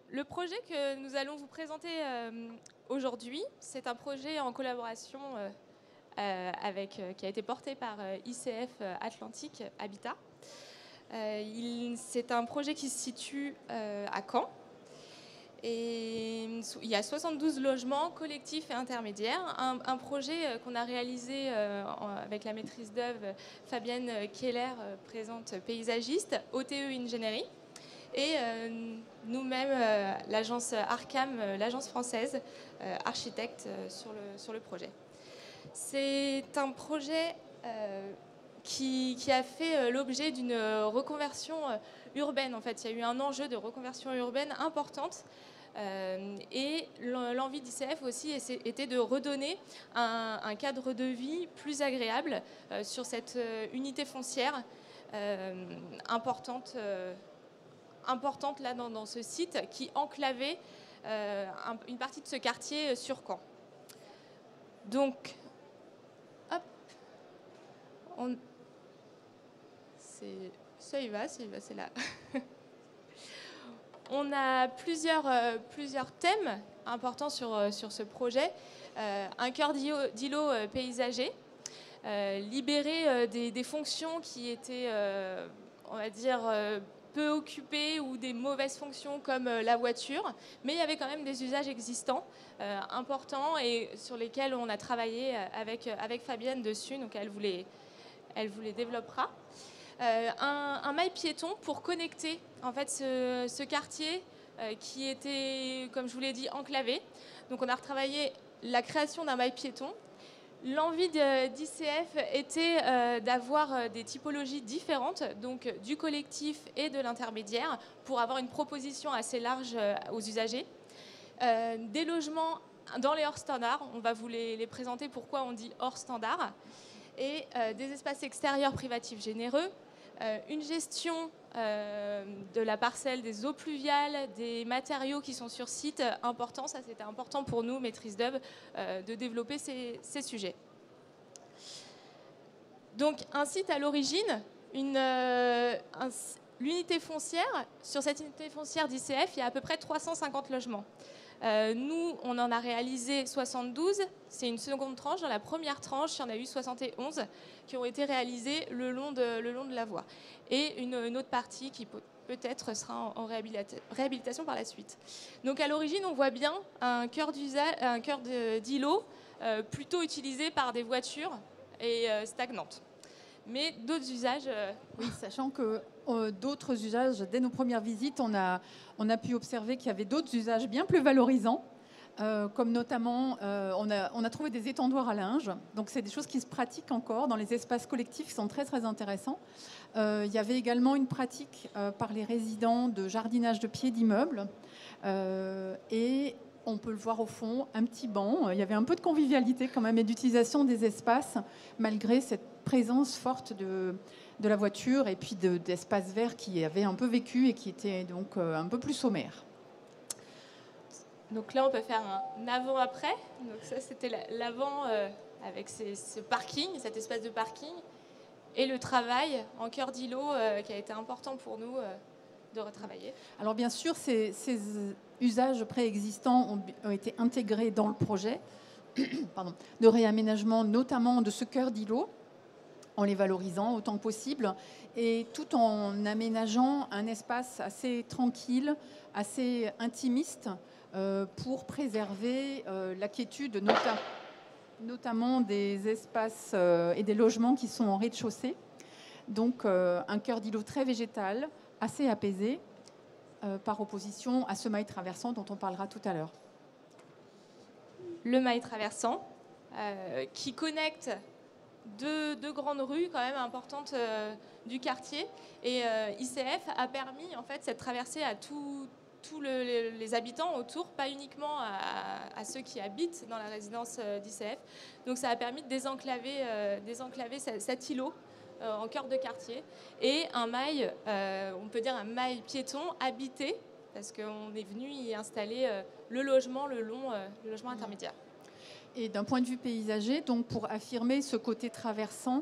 Le projet que nous allons vous présenter aujourd'hui, c'est un projet en collaboration qui a été porté par ICF Atlantique Habitat. C'est un projet qui se situe à Caen. Et il y a 72 logements collectifs et intermédiaires. Un projet qu'on a réalisé avec la maîtrise d'œuvre Fabienne Keller, présente paysagiste, OTE Ingénierie. Et nous-mêmes, l'agence Arcam, l'agence française, architecte sur le projet. C'est un projet qui a fait l'objet d'une reconversion urbaine. En fait, il y a eu un enjeu de reconversion urbaine importante. Et l'envie d'ICF aussi était de redonner un cadre de vie plus agréable sur cette unité foncière importante là dans ce site qui enclavait une partie de ce quartier sur Caen. Donc, hop, c'est là. On a plusieurs thèmes importants sur ce projet. Un cœur d'îlot paysager, libéré des fonctions qui étaient, on va dire, peu occupées ou des mauvaises fonctions comme la voiture, mais il y avait quand même des usages existants importants et sur lesquels on a travaillé avec Fabienne dessus, donc elle vous les développera. Un mail piéton pour connecter en fait ce quartier qui était, comme je vous l'ai dit, enclavé. Donc on a retravaillé la création d'un mail piéton. L'envie d'ICF était d'avoir des typologies différentes, donc du collectif et de l'intermédiaire, pour avoir une proposition assez large aux usagers. Des logements dans les hors standards, on va vous les présenter pourquoi on dit hors standard, et des espaces extérieurs privatifs généreux, une gestion de la parcelle, des eaux pluviales, des matériaux qui sont sur site importants. Ça, c'était important pour nous, maîtrise d'œuvre, de développer ces sujets. Donc, un site à l'origine, l'unité foncière, sur cette unité foncière d'ICF, il y a à peu près 350 logements. Nous, on en a réalisé 72. C'est une seconde tranche. Dans la première tranche, il y en a eu 71 qui ont été réalisés le long de la voie. Et une autre partie qui peut-être sera en réhabilitation par la suite. Donc à l'origine, on voit bien un cœur d'îlot plutôt utilisé par des voitures et stagnantes. Mais d'autres usages... Oui, sachant que d'autres usages, dès nos premières visites, on a pu observer qu'il y avait d'autres usages bien plus valorisants, comme notamment, on a trouvé des étendoirs à linge. Donc, c'est des choses qui se pratiquent encore dans les espaces collectifs qui sont très, très intéressants. Il y avait également une pratique par les résidents de jardinage de pieds d'immeubles. Et on peut le voir au fond, un petit banc. Il y avait un peu de convivialité quand même et d'utilisation des espaces, malgré cette présence forte de la voiture et puis d'espaces verts qui avaient un peu vécu et qui étaient donc un peu plus sommaires. Donc là, on peut faire un avant-après. Donc ça, c'était l'avant avec ce parking, cet espace de parking, et le travail en cœur d'îlot qui a été important pour nous de retravailler. Alors bien sûr, ces usages préexistants ont été intégrés dans le projet de réaménagement, notamment de ce cœur d'îlot, en les valorisant autant que possible, et tout en aménageant un espace assez tranquille, assez intimiste, pour préserver la quiétude, notamment des espaces et des logements qui sont en rez-de-chaussée. Donc un cœur d'îlot très végétal, assez apaisé, par opposition à ce mail traversant dont on parlera tout à l'heure. Le mail traversant, qui connecte deux grandes rues quand même importantes du quartier. Et ICF a permis en fait cette traversée à tous les habitants autour, pas uniquement à ceux qui habitent dans la résidence d'ICF. Donc ça a permis de désenclaver cet îlot en cœur de quartier, et un mail, on peut dire un mail piéton habité, parce qu'on est venu y installer le logement intermédiaire. Et d'un point de vue paysager, donc pour affirmer ce côté traversant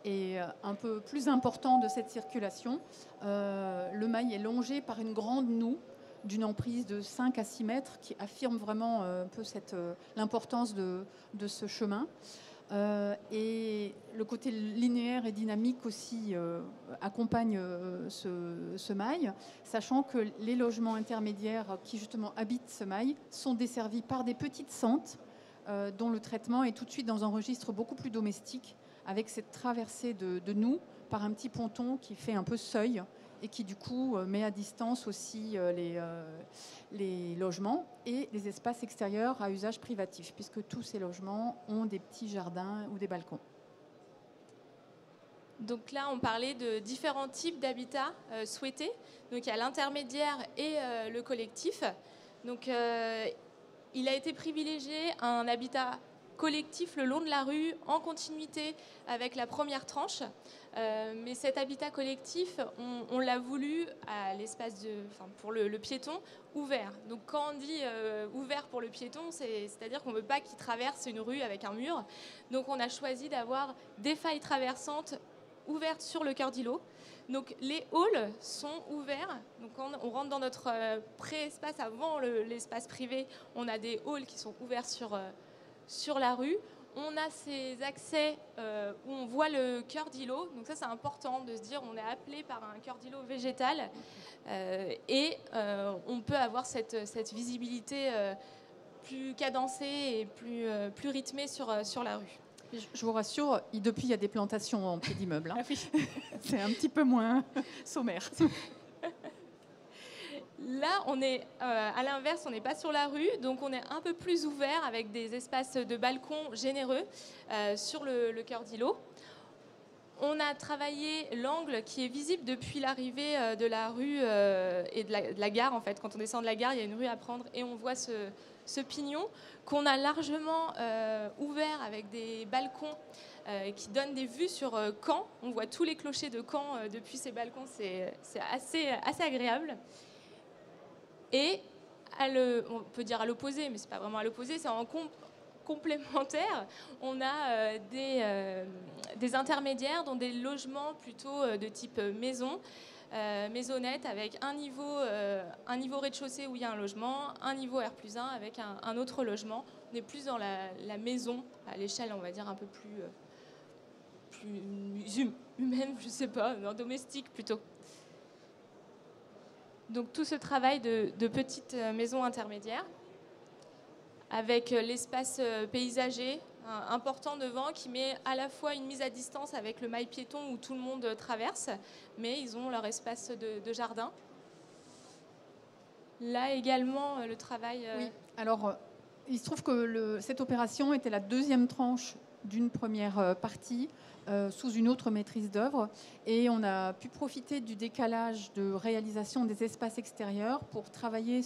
et un peu plus important de cette circulation, le mail est longé par une grande noue d'une emprise de 5 à 6 mètres qui affirme vraiment un peu l'importance de ce chemin. Et le côté linéaire et dynamique aussi accompagne ce mail, sachant que les logements intermédiaires qui justement habitent ce mail sont desservis par des petites sentes dont le traitement est tout de suite dans un registre beaucoup plus domestique, avec cette traversée de nous par un petit ponton qui fait un peu seuil et qui du coup met à distance aussi les logements et les espaces extérieurs à usage privatif, puisque tous ces logements ont des petits jardins ou des balcons. Donc là, on parlait de différents types d'habitats souhaités. Donc il y a l'intermédiaire et le collectif. Donc il a été privilégié un habitat collectif le long de la rue, en continuité avec la première tranche. Mais cet habitat collectif, on l'a voulu à l'espace pour le piéton ouvert. Donc quand on dit ouvert pour le piéton, c'est-à-dire qu'on ne veut pas qu'il traverse une rue avec un mur. Donc on a choisi d'avoir des failles traversantes ouvertes sur le cœur d'îlot. Donc les halls sont ouverts. Donc quand on rentre dans notre pré-espace avant l'espace privé, on a des halls qui sont ouverts sur la rue. On a ces accès où on voit le cœur d'îlot. Donc ça, c'est important de se dire on est appelé par un cœur d'îlot végétal et on peut avoir cette visibilité plus cadencée et plus rythmée sur la rue. Je vous rassure, depuis, il y a des plantations en pied d'immeuble. Hein. Ah oui. C'est un petit peu moins sommaire. Là, on est à l'inverse, on n'est pas sur la rue, donc on est un peu plus ouvert avec des espaces de balcons généreux sur le cœur d'îlot. On a travaillé l'angle qui est visible depuis l'arrivée de la rue et de la gare. En fait, quand on descend de la gare, il y a une rue à prendre et on voit ce pignon qu'on a largement ouvert avec des balcons qui donnent des vues sur Caen. On voit tous les clochers de Caen depuis ces balcons, c'est assez agréable. Et on peut dire à l'opposé, mais ce n'est pas vraiment à l'opposé, c'est en complémentaire. On a des intermédiaires, dont des logements plutôt de type maison, maisonnette, avec un niveau rez-de-chaussée où il y a un logement, un niveau R+1 avec un autre logement. On est plus dans la maison, à l'échelle, on va dire, un peu plus humaine, je ne sais pas, domestique plutôt. Donc tout ce travail de petites maisons intermédiaires avec l'espace paysager important devant qui met à la fois une mise à distance avec le mail piéton où tout le monde traverse, mais ils ont leur espace de jardin. Là également, le travail... Oui, alors il se trouve que cette opération était la deuxième tranche d'une première partie sous une autre maîtrise d'œuvre et on a pu profiter du décalage de réalisation des espaces extérieurs pour travailler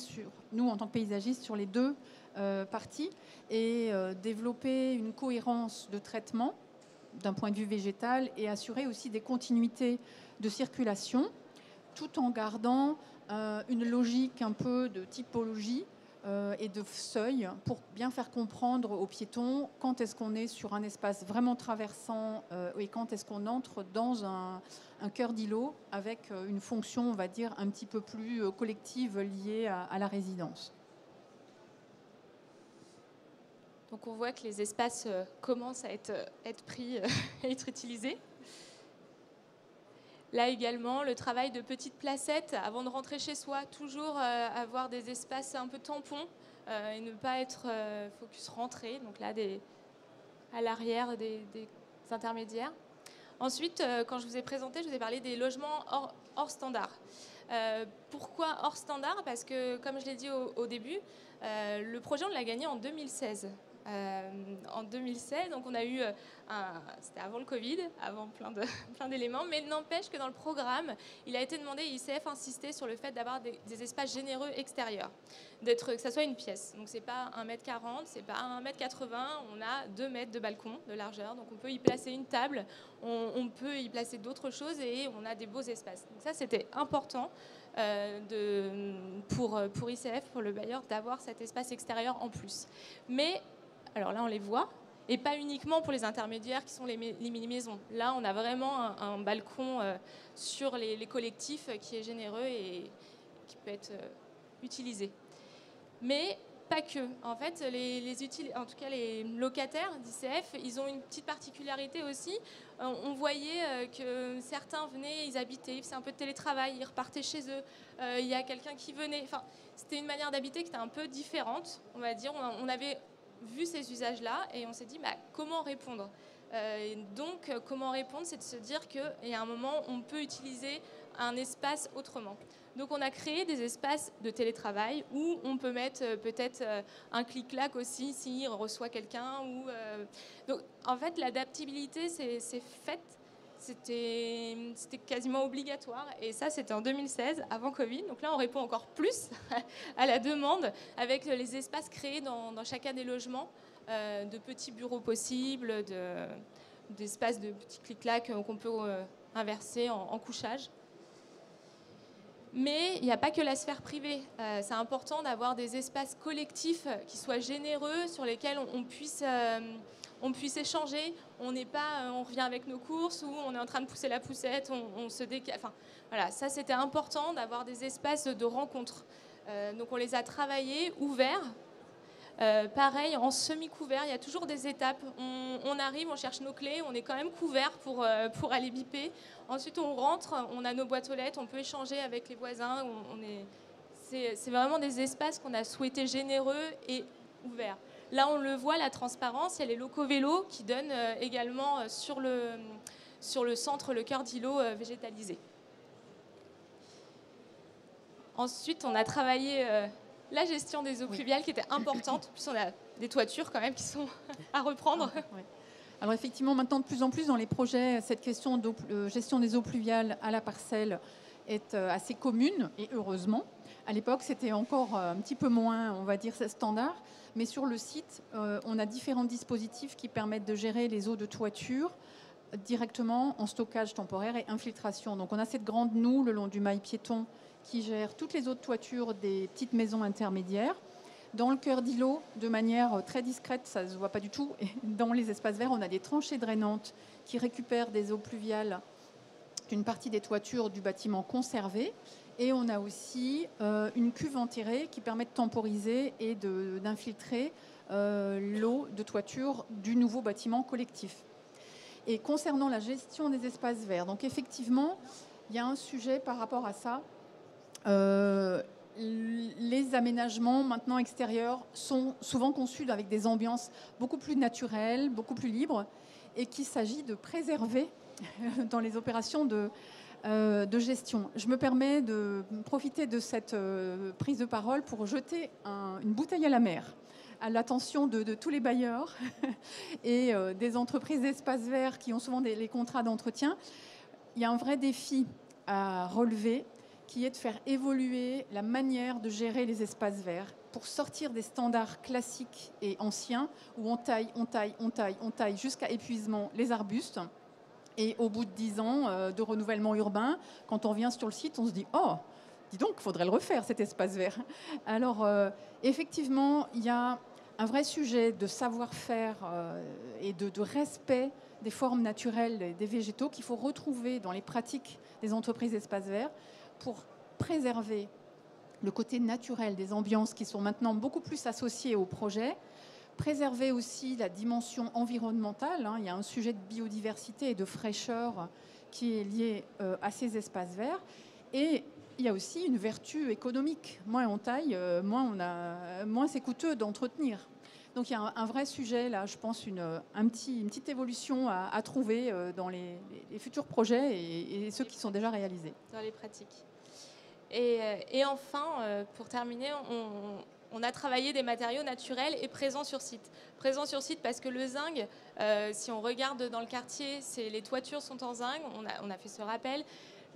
nous en tant que paysagistes sur les deux parties et développer une cohérence de traitement d'un point de vue végétal et assurer aussi des continuités de circulation tout en gardant une logique un peu de typologie et de seuil pour bien faire comprendre aux piétons quand est-ce qu'on est sur un espace vraiment traversant et quand est-ce qu'on entre dans un cœur d'îlot avec une fonction, on va dire, un petit peu plus collective liée à la résidence. Donc on voit que les espaces commencent à être pris et être utilisés. Là également, le travail de petites placettes avant de rentrer chez soi, toujours avoir des espaces un peu tampons et ne pas être focus rentrée. Donc là, à l'arrière des intermédiaires. Ensuite, quand je vous ai présenté, je vous ai parlé des logements hors standard. Pourquoi hors standard? Parce que, comme je l'ai dit au début, le projet, on l'a gagné en 2016. En 2016, donc on a eu, c'était avant le Covid, avant plein d'éléments, mais n'empêche que dans le programme, il a été demandé, ICF insistait sur le fait d'avoir des espaces généreux extérieurs, que ça soit une pièce. Donc c'est pas 1m40, c'est pas 1m80, on a 2 mètres de balcon de largeur, donc on peut y placer une table, on peut y placer d'autres choses et on a des beaux espaces. Donc ça c'était important pour ICF, pour le bailleur, d'avoir cet espace extérieur en plus. Mais alors là, on les voit, et pas uniquement pour les intermédiaires qui sont les mini-maisons. Là, on a vraiment un balcon sur les collectifs qui est généreux et qui peut être utilisés. Mais pas que. En fait, en tout cas les locataires d'ICF, ils ont une petite particularité aussi. On voyait que certains venaient, ils habitaient, ils faisaient un peu de télétravail, ils repartaient chez eux. Il y a quelqu'un qui venait. Enfin, c'était une manière d'habiter qui était un peu différente, on va dire. On avait vu ces usages-là et on s'est dit, comment répondre ? Donc, comment répondre, c'est de se dire qu'il y a un moment, on peut utiliser un espace autrement. Donc, on a créé des espaces de télétravail où on peut mettre peut-être un clic-clac aussi s'il reçoit quelqu'un. Donc, en fait, l'adaptabilité, c'est faite. C'était quasiment obligatoire. Et ça, c'était en 2016, avant Covid. Donc là, on répond encore plus à la demande avec les espaces créés dans chacun des logements. De petits bureaux possibles, d'espaces de petits clic-clac qu'on peut inverser en couchage. Mais il n'y a pas que la sphère privée. C'est important d'avoir des espaces collectifs qui soient généreux, sur lesquels on puisse échanger. On revient avec nos courses ou on est en train de pousser la poussette, on se décale. Enfin, voilà, ça c'était important d'avoir des espaces de rencontre. Donc on les a travaillés, ouverts. Pareil, en semi-couvert, il y a toujours des étapes. On arrive, on cherche nos clés, on est quand même couvert pour aller biper. Ensuite, on rentre, on a nos boîtes aux lettres, on peut échanger avec les voisins. C'est vraiment des espaces qu'on a souhaité généreux et ouverts. Là, on le voit, la transparence, il y a les locaux vélos qui donnent également sur le centre, le cœur d'îlot végétalisé. Ensuite, on a travaillé la gestion des eaux pluviales qui était importante. En plus, on a des toitures quand même qui sont à reprendre. Ouais. Alors effectivement, maintenant, de plus en plus dans les projets, cette question de gestion des eaux pluviales à la parcelle est assez commune, et heureusement. À l'époque, c'était encore un petit peu moins, on va dire, standard. Mais sur le site, on a différents dispositifs qui permettent de gérer les eaux de toiture directement en stockage temporaire et infiltration. Donc on a cette grande noue le long du mail piéton qui gère toutes les eaux de toiture des petites maisons intermédiaires. Dans le cœur d'îlot, de manière très discrète, ça ne se voit pas du tout. Et dans les espaces verts, on a des tranchées drainantes qui récupèrent des eaux pluviales d'une partie des toitures du bâtiment conservé. Et on a aussi une cuve enterrée qui permet de temporiser et d'infiltrer l'eau de toiture du nouveau bâtiment collectif. Et concernant la gestion des espaces verts, donc effectivement, il y a un sujet par rapport à ça. Les aménagements maintenant extérieurs sont souvent conçus avec des ambiances beaucoup plus naturelles, beaucoup plus libres, et qu'il s'agit de préserver dans les opérations de gestion. Je me permets de profiter de cette prise de parole pour jeter une bouteille à la mer, à l'attention de tous les bailleurs et des entreprises d'espaces verts qui ont souvent les contrats d'entretien. Il y a un vrai défi à relever qui est de faire évoluer la manière de gérer les espaces verts pour sortir des standards classiques et anciens où on taille jusqu'à épuisement les arbustes. Et au bout de 10 ans de renouvellement urbain, quand on vient sur le site, on se dit « Oh, dis donc, il faudrait le refaire, cet espace vert ». Alors, effectivement, il y a un vrai sujet de savoir-faire et de respect des formes naturelles des végétaux qu'il faut retrouver dans les pratiques des entreprises d'espaces verts pour préserver le côté naturel des ambiances qui sont maintenant beaucoup plus associées au projet, préserver aussi la dimension environnementale. Il y a un sujet de biodiversité et de fraîcheur qui est lié à ces espaces verts. Et il y a aussi une vertu économique. Moins on taille, moins c'est coûteux d'entretenir. Donc il y a un vrai sujet, là, je pense, une petite évolution à trouver dans les futurs projets et ceux qui sont déjà réalisés. Dans les pratiques. Et enfin, pour terminer, on a travaillé des matériaux naturels et présents sur site. Présents sur site parce que le zinc, si on regarde dans le quartier, les toitures sont en zinc, on a fait ce rappel.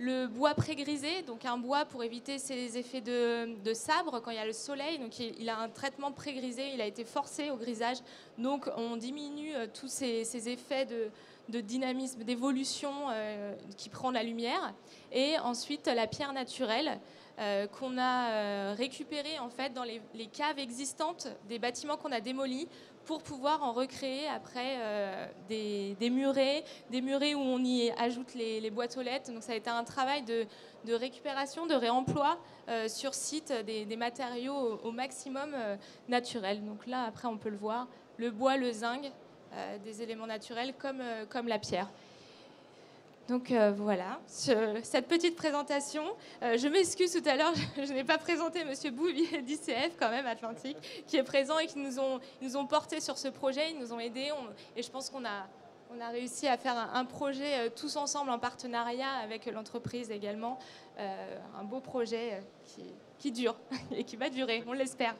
Le bois pré-grisé, donc un bois pour éviter ces effets de sabre quand il y a le soleil. Donc il a un traitement pré-grisé, il a été forcé au grisage. Donc on diminue tous ces effets de dynamisme, d'évolution qui prend la lumière. Et ensuite, la pierre naturelle qu'on a récupérée en fait, dans les caves existantes des bâtiments qu'on a démolis pour pouvoir en recréer après des murets où on y ajoute les boîtes aux lettres. Donc ça a été un travail de récupération, de réemploi sur site des matériaux au maximum naturels. Donc là, après, on peut le voir, le bois, le zinc, des éléments naturels comme la pierre. Donc voilà, cette petite présentation. Je m'excuse, tout à l'heure, je n'ai pas présenté M. Bouvier d'ICF, quand même, Atlantique, qui est présent et qui nous ont portés sur ce projet, ils nous ont aidés. Et je pense qu'on a réussi à faire un projet tous ensemble en partenariat avec l'entreprise également. Un beau projet qui dure et qui va durer, on l'espère.